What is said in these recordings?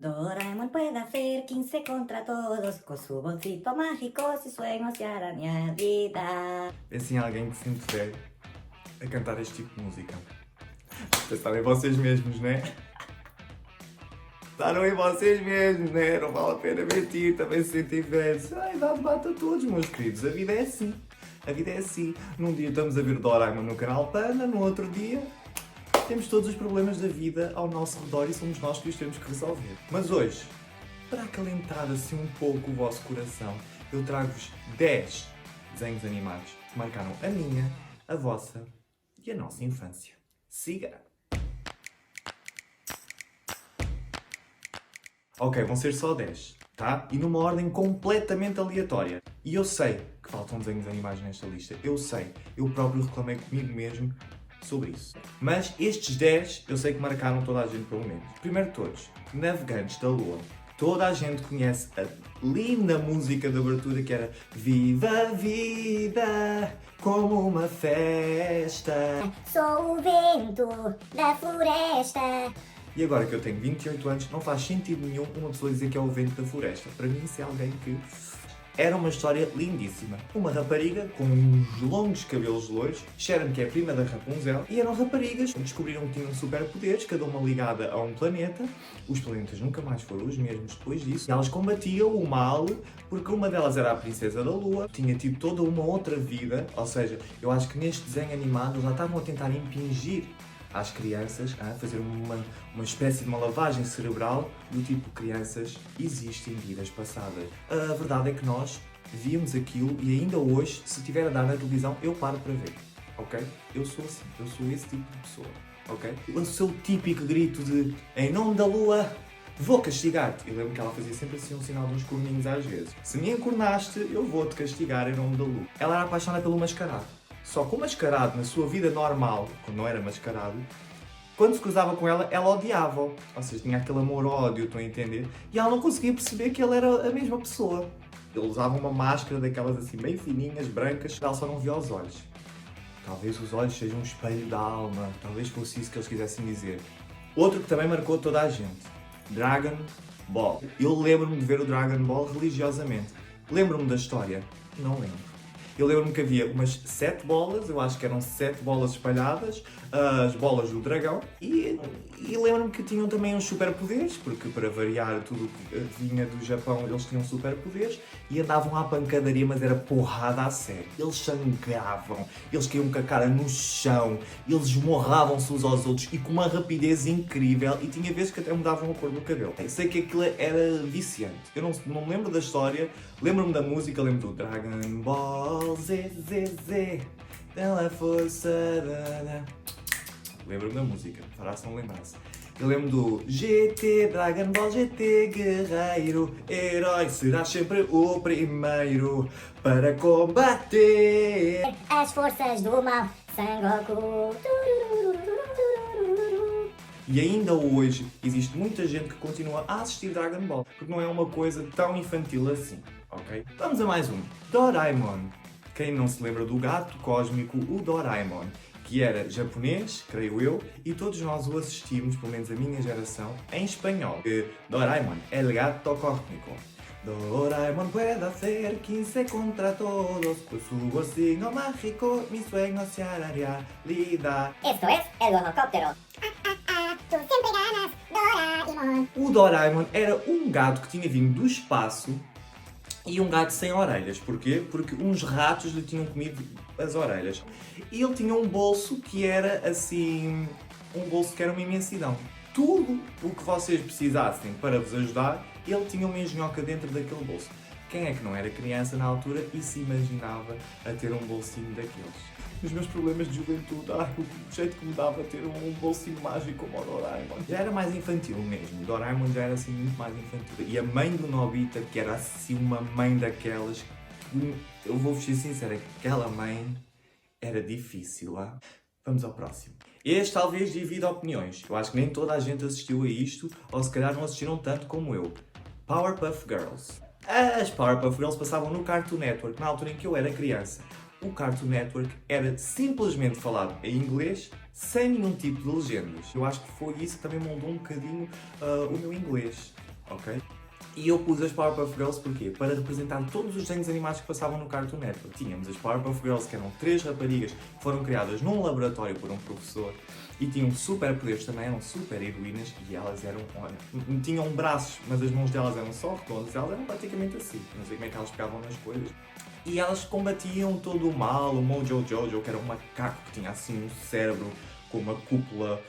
Doraemon puede hacer 15 contra todos, con su bolsito mágico, sus sueños se harán realidad. Pensem em alguém que se interesse a cantar este tipo de música. Pensaram em vocês mesmos, não é? Pensaram em vocês mesmos, não é? Não vale a pena mentir, também se sentem velhos. Ai, dá debate a todos, meus queridos. A vida é assim. A vida é assim. Num dia estamos a ver o Doraemon no canal Panda, no outro dia temos todos os problemas da vida ao nosso redor e somos nós que os temos que resolver. Mas hoje, para acalentar assim um pouco o vosso coração, eu trago-vos 10 desenhos animados que marcaram a minha, a vossa e a nossa infância. Siga! Ok, vão ser só 10, tá? E numa ordem completamente aleatória. E eu sei que faltam desenhos animados nesta lista. Eu sei. Eu próprio reclamei comigo mesmo sobre isso. Mas estes 10 eu sei que marcaram toda a gente pelo menos. Primeiro de todos, Navegantes da Lua. Toda a gente conhece a linda música de abertura que era Viva a vida como uma festa. Sou o vento da floresta. E agora que eu tenho 28 anos, não faz sentido nenhum uma pessoa dizer que é o vento da floresta. Para mim, isso é alguém que... Era uma história lindíssima. Uma rapariga com uns longos cabelos loiros, disseram que é prima da Rapunzel, e eram raparigas, descobriram que tinham superpoderes, cada uma ligada a um planeta. Os planetas nunca mais foram os mesmos depois disso. E elas combatiam o mal, porque uma delas era a Princesa da Lua, tinha tido toda uma outra vida, ou seja, eu acho que neste desenho animado eles já estavam a tentar impingir às crianças a fazer uma espécie de uma lavagem cerebral do tipo crianças existem vidas passadas. A verdade é que nós víamos aquilo e ainda hoje, se estiver a dar na televisão, eu paro para ver, ok? Eu sou assim, eu sou esse tipo de pessoa, ok? O seu típico grito de em nome da lua, vou castigar-te. Eu lembro que ela fazia sempre assim um sinal de uns corninhos às vezes. Se me encornaste, eu vou-te castigar em nome da lua. Ela era apaixonada pelo mascarado. Só que o mascarado, na sua vida normal, quando não era mascarado, quando se cruzava com ela, ela odiava-o. Ou seja, tinha aquele amor-ódio, estão a entender? E ela não conseguia perceber que ele era a mesma pessoa. Ele usava uma máscara daquelas assim, bem fininhas, brancas, ela só não via os olhos. Talvez os olhos sejam um espelho da alma, talvez fosse isso que eles quisessem dizer. Outro que também marcou toda a gente, Dragon Ball. Eu lembro-me de ver o Dragon Ball religiosamente. Lembro-me da história? Não lembro. Eu lembro-me que havia umas 7 bolas, eu acho que eram 7 bolas espalhadas, as bolas do dragão, e lembro-me que tinham também uns superpoderes, porque para variar tudo que vinha do Japão eles tinham superpoderes, e andavam à pancadaria, mas era porrada a sério. Eles sangravam, eles caíam com a cara no chão, eles esmorravam-se uns aos outros, e com uma rapidez incrível, e tinha vezes que até mudavam a cor do cabelo. Eu sei que aquilo era viciante. Eu não me lembro da história, lembro-me da música, lembro do Dragon Ball Z, pela força da... Lembro-me da música, fará se não lembrasse. Eu lembro do GT, Dragon Ball GT, guerreiro, herói, serás sempre o primeiro para combater As forças do mal, Sangoku. E ainda hoje existe muita gente que continua a assistir Dragon Ball, porque não é uma coisa tão infantil assim, ok? Vamos a mais um. Doraemon. Quem não se lembra do gato cósmico, o Doraemon, que era japonês, creio eu, e todos nós o assistimos, pelo menos a minha geração, em espanhol. Doraemon, el gato cósmico. Doraemon puede hacer 15 contra todos, con su bolsillo mágico, mi sueño se hará realidad. Esto es el Bonocóptero. Tú siempre ganas, Doraemon. O Doraemon era um gato que tinha vindo do espaço e um gato sem orelhas. Porquê? Porque uns ratos lhe tinham comido as orelhas. E ele tinha um bolso que era assim... um bolso que era uma imensidão. Tudo o que vocês precisassem para vos ajudar, ele tinha uma engenhoca dentro daquele bolso. Quem é que não era criança na altura e se imaginava a ter um bolsinho daqueles? Os meus problemas de juventude, o jeito que me dava ter um bolsinho mágico como o Doraemon. Já era mais infantil mesmo, o Doraemon já era assim muito mais infantil. E a mãe do Nobita, que era assim uma mãe daquelas, eu vou-vos ser sincero, aquela mãe era difícil, ah? Vamos ao próximo. Este talvez divida opiniões. Eu acho que nem toda a gente assistiu a isto, ou se calhar não assistiram tanto como eu. Powerpuff Girls. As Powerpuff Girls passavam no Cartoon Network na altura em que eu era criança. O Cartoon Network era simplesmente falado em inglês, sem nenhum tipo de legendas. Eu acho que foi isso que também moldou um bocadinho o meu inglês. ok? E eu pus as Powerpuff Girls porquê? Para representar todos os desenhos animados que passavam no Cartoon Network. Tínhamos as Powerpuff Girls, que eram 3 raparigas que foram criadas num laboratório por um professor e tinham super poderes também, eram super heroínas e elas eram, olha, tinham braços, mas as mãos delas eram só redondas, elas eram praticamente assim, não sei como é que elas pegavam nas coisas. E elas combatiam todo o mal, o Mojo Jojo, que era um macaco que tinha assim um cérebro com uma cúpula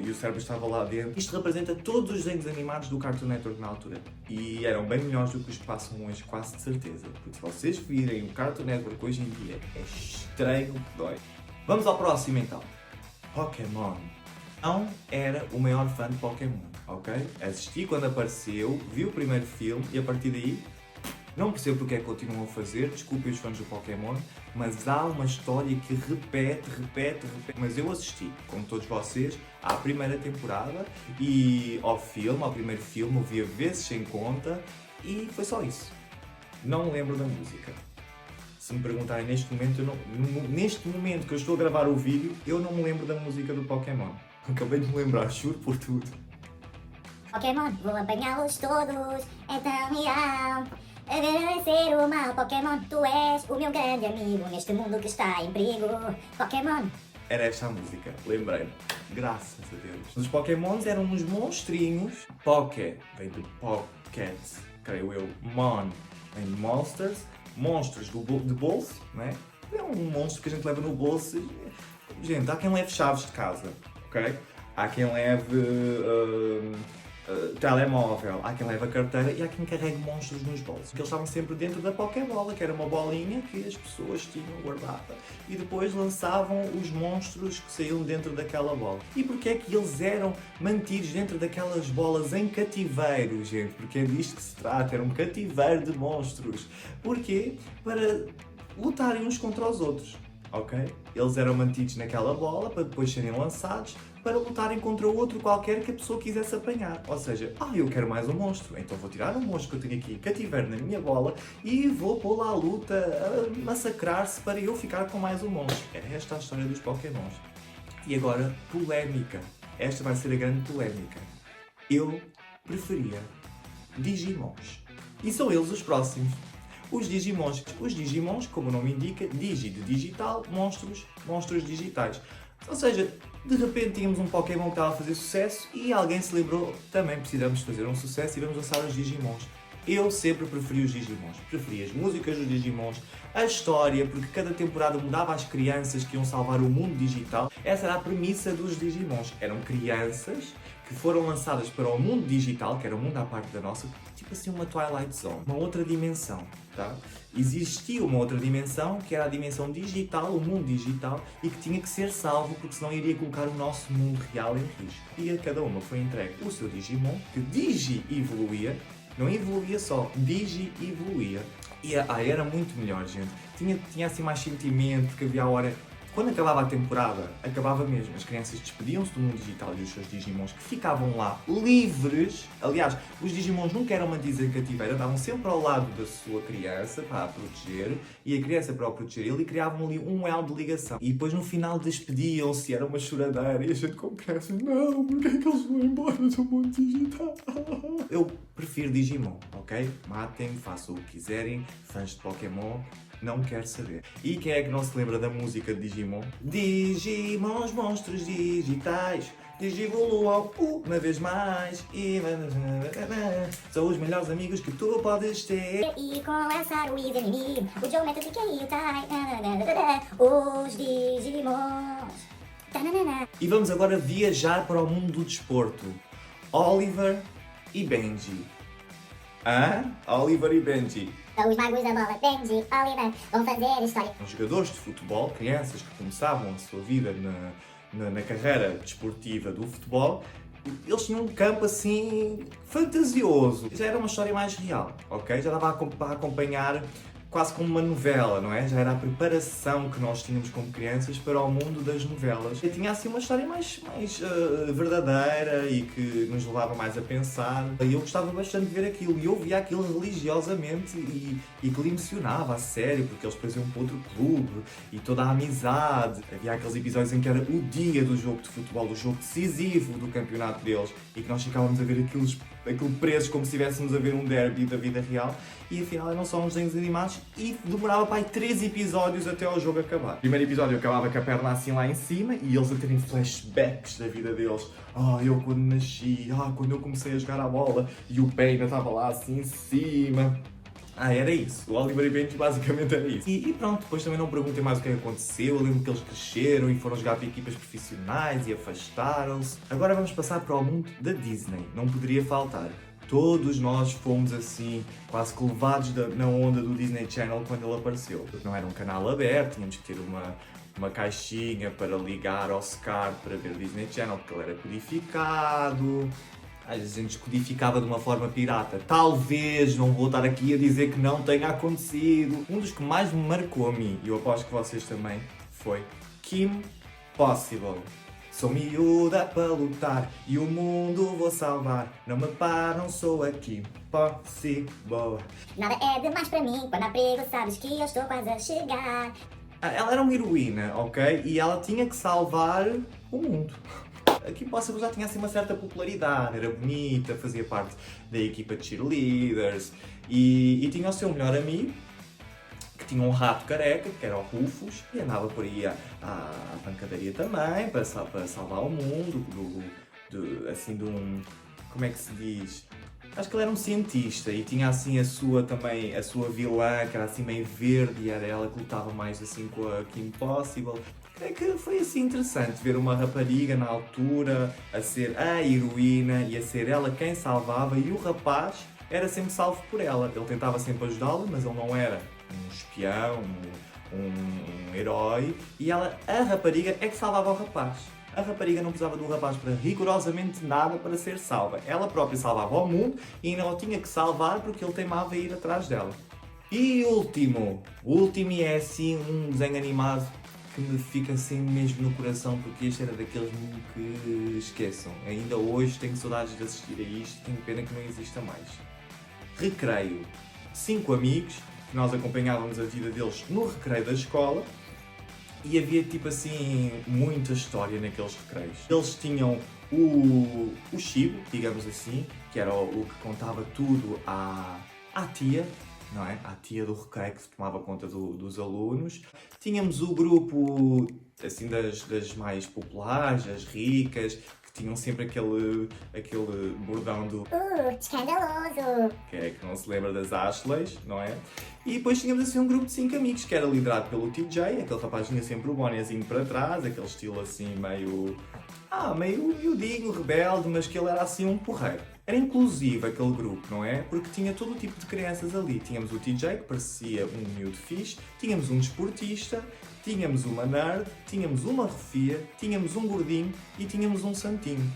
e o cérebro estava lá dentro. Isto representa todos os desenhos animados do Cartoon Network na altura. E eram bem melhores do que os que passam hoje, quase de certeza. Porque se vocês virem o Cartoon Network hoje em dia, é estranho que dói. Vamos ao próximo então. Pokémon. Não era o maior fã de Pokémon, ok? Assisti quando apareceu, vi o primeiro filme e a partir daí não percebo porque é que continuam a fazer, desculpem os fãs do Pokémon, mas há uma história que repete. Mas eu assisti, como todos vocês, à primeira temporada e ao primeiro filme, ouvi a vezes sem conta e foi só isso. Não me lembro da música. Se me perguntarem neste momento, neste momento que eu estou a gravar o vídeo, eu não me lembro da música do Pokémon. Acabei de me lembrar, juro por tudo. Pokémon, vou apanhá-los todos, é tão real. A vencer o mal, Pokémon, tu és o meu grande amigo neste mundo que está em perigo. Pokémon. Era esta a música, lembrei-me. Graças a Deus. Os Pokémons eram uns monstrinhos. Poké vem de Pocket, creio eu. Mon vem de Monsters. Monstros de bolso, né? É um monstro que a gente leva no bolso. Gente, há quem leve chaves de casa, ok? Há quem leve telemóvel, há quem leve a carteira e há quem carregue monstros nos bolsos. Eles estavam sempre dentro da Pokébola, que era uma bolinha que as pessoas tinham guardada e depois lançavam os monstros que saíam dentro daquela bola. E porquê é que eles eram mantidos dentro daquelas bolas em cativeiro, gente? Porque é disto que se trata, era um cativeiro de monstros. Porquê? Para lutarem uns contra os outros. Ok? Eles eram mantidos naquela bola para depois serem lançados para lutarem contra outro qualquer que a pessoa quisesse apanhar. Ou seja, eu quero mais um monstro, então vou tirar um monstro que eu tenho aqui em cativeiro na minha bola e vou pô-lo à luta, a massacrar-se para eu ficar com mais um monstro. Era esta a história dos Pokémons. E agora, polémica. Esta vai ser a grande polémica. Eu preferia Digimons. E são eles os próximos. Os Digimons, como o nome indica, Digi de digital, monstros digitais. Ou seja, de repente tínhamos um Pokémon que estava a fazer sucesso e alguém se lembrou, também precisamos fazer um sucesso e vamos lançar os Digimons. Eu sempre preferi os Digimons. Preferi as músicas dos Digimons, a história, porque cada temporada mudava as crianças que iam salvar o mundo digital. Essa era a premissa dos Digimons. Eram crianças que foram lançadas para o mundo digital, que era o mundo à parte da nossa, tipo assim uma Twilight Zone, uma outra dimensão, tá? Existia uma outra dimensão, que era a dimensão digital, o mundo digital, e que tinha que ser salvo, porque senão iria colocar o nosso mundo real em risco. E a cada uma foi entregue o seu Digimon, que digi-evoluía, não evoluía só, digi-evoluía. E era muito melhor, gente. Tinha assim mais sentimento, porque havia a hora... Quando acabava a temporada, acabava mesmo. As crianças despediam-se do mundo digital e os seus Digimons que ficavam lá livres. Aliás, os Digimons nunca eram mantidos em cativeiro, andavam sempre ao lado da sua criança para a proteger e a criança para o proteger ele e criavam ali um elo de ligação. E depois no final despediam-se, era uma choradeira e a gente como criança, não, porque é que eles vão embora do mundo digital? Eu prefiro Digimon, ok? Matem-me, façam o que quiserem, fãs de Pokémon. Não quero saber. E quem é que não se lembra da música de Digimon? Digimons, monstros digitais, digivoluam uma vez mais e... São os melhores amigos que tu podes ter. E com lançar o inimigo, o Geometry e o Tai, os Digimons. E vamos agora viajar para o mundo do desporto. Oliver e Benji. Oliver e Benji. Os magos da bola, Benji, Oliver, vão fazer história. São jogadores de futebol, crianças que começavam a sua vida na carreira desportiva do futebol. Eles tinham um campo assim fantasioso. Já era uma história mais real, ok? Já dava a acompanhar quase como uma novela, não é? Já era a preparação que nós tínhamos como crianças para o mundo das novelas. E tinha assim uma história mais verdadeira e que nos levava mais a pensar. E eu gostava bastante de ver aquilo. E eu via aquilo religiosamente e que lhe emocionava a sério, porque eles depois iam para outro clube e toda a amizade. Havia aqueles episódios em que era o dia do jogo de futebol, do jogo decisivo do campeonato deles, e que nós ficávamos a ver aquilo aquilo presos como se estivéssemos a ver um derby da vida real, e afinal eram só uns desenhos animados e demorava para aí 3 episódios até ao jogo acabar. O primeiro episódio acabava com a perna assim lá em cima e eles a terem flashbacks da vida deles. Eu quando nasci, quando eu comecei a jogar a bola e o pé ainda estava lá assim em cima. Era isso. O Oliver e Benji basicamente era isso. E pronto, depois também não perguntem mais o que aconteceu. Eu lembro que eles cresceram e foram jogar para equipas profissionais e afastaram-se. Agora vamos passar para o mundo da Disney. Não poderia faltar. Todos nós fomos assim, quase que levados na onda do Disney Channel quando ele apareceu. Porque não era um canal aberto, tínhamos que ter uma caixinha para ligar ao SCAR para ver o Disney Channel, porque ele era codificado. Às vezes a gente codificava de uma forma pirata. Talvez, não vou estar aqui a dizer que não tenha acontecido. Um dos que mais me marcou a mim, e eu aposto que vocês também, foi Kim Possible. Sou miúda para lutar e o mundo vou salvar. Não me param, sou a Kim Possible. Nada é demais para mim, quando há perigo sabes que eu estou quase a chegar. Ela era uma heroína, ok? E ela tinha que salvar o mundo. A Kim Possible já tinha assim uma certa popularidade, era bonita, fazia parte da equipa de cheerleaders e tinha o seu melhor amigo, que tinha um rato careca, que era o Rufus, e andava por aí à pancadaria também, para salvar o mundo, assim de um... como é que se diz? Acho que ele era um cientista e tinha assim a sua vilã, que era assim meio verde, e era ela que lutava mais assim com a Kim Possible. É que foi assim interessante ver uma rapariga na altura a ser a heroína e a ser ela quem salvava, e o rapaz era sempre salvo por ela. Ele tentava sempre ajudá-la, mas ele não era um espião, um herói, e ela, a rapariga, é que salvava o rapaz. A rapariga não precisava do rapaz para rigorosamente nada para ser salva. Ela própria salvava o mundo e ainda o tinha que salvar porque ele teimava a ir atrás dela. E o último é assim um desenho animado que me fica assim mesmo no coração, porque este era daqueles que esqueçam. Ainda hoje tenho saudades de assistir a isto, tenho pena que não exista mais. Recreio. 5 amigos, que nós acompanhávamos a vida deles no recreio da escola, e havia tipo assim muita história naqueles recreios. Eles tinham o Chibo, digamos assim, que era o que contava tudo à tia, não é? À tia do recreio, que tomava conta dos alunos. Tínhamos o grupo assim das mais populares, as ricas, que tinham sempre aquele bordão do Escandaloso! que não se lembra das Ashleys, não é? E depois tínhamos assim um grupo de 5 amigos, que era liderado pelo TJ, aquele rapaz tinha sempre o bonezinho para trás, aquele estilo assim meio miudinho, rebelde, mas que ele era assim um porreiro. Era inclusive aquele grupo, não é? Porque tinha todo o tipo de crianças ali. Tínhamos o TJ, que parecia um miúdo fixe, tínhamos um desportista, tínhamos uma nerd, tínhamos uma refia, tínhamos um gordinho e tínhamos um santinho.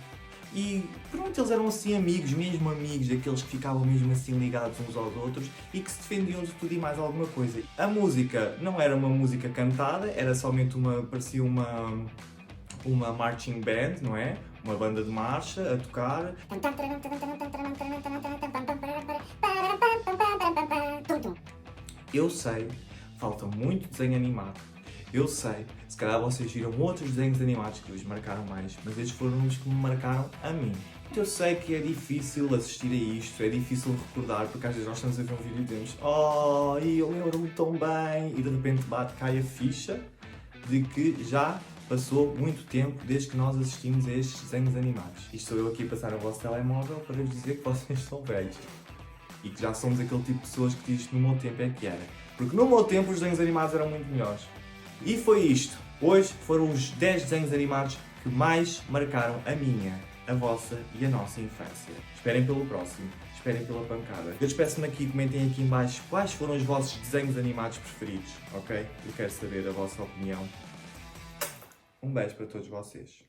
E pronto, eles eram assim amigos, mesmo amigos, daqueles que ficavam mesmo assim ligados uns aos outros e que se defendiam de tudo e mais alguma coisa. A música não era uma música cantada, era somente parecia uma marching band, não é? Uma banda de marcha a tocar. Eu sei, falta muito desenho animado. Eu sei, se calhar vocês viram outros desenhos animados que vos marcaram mais, mas estes foram os que me marcaram a mim. Eu sei que é difícil assistir a isto, é difícil recordar, porque às vezes nós estamos a ver um vídeo e dizemos eu lembro-me tão bem, e de repente cai a ficha de que já passou muito tempo desde que nós assistimos a estes desenhos animados. Isto sou eu aqui a passar o vosso telemóvel para vos dizer que vocês são velhos. E que já somos aquele tipo de pessoas que diz que no meu tempo é que era. Porque no meu tempo os desenhos animados eram muito melhores. E foi isto. Hoje foram os 10 desenhos animados que mais marcaram a minha, a vossa e a nossa infância. Esperem pelo próximo. Esperem pela pancada. Eu despeço-me aqui, comentem aqui em baixo quais foram os vossos desenhos animados preferidos, ok? Eu quero saber a vossa opinião. Um beijo para todos vocês.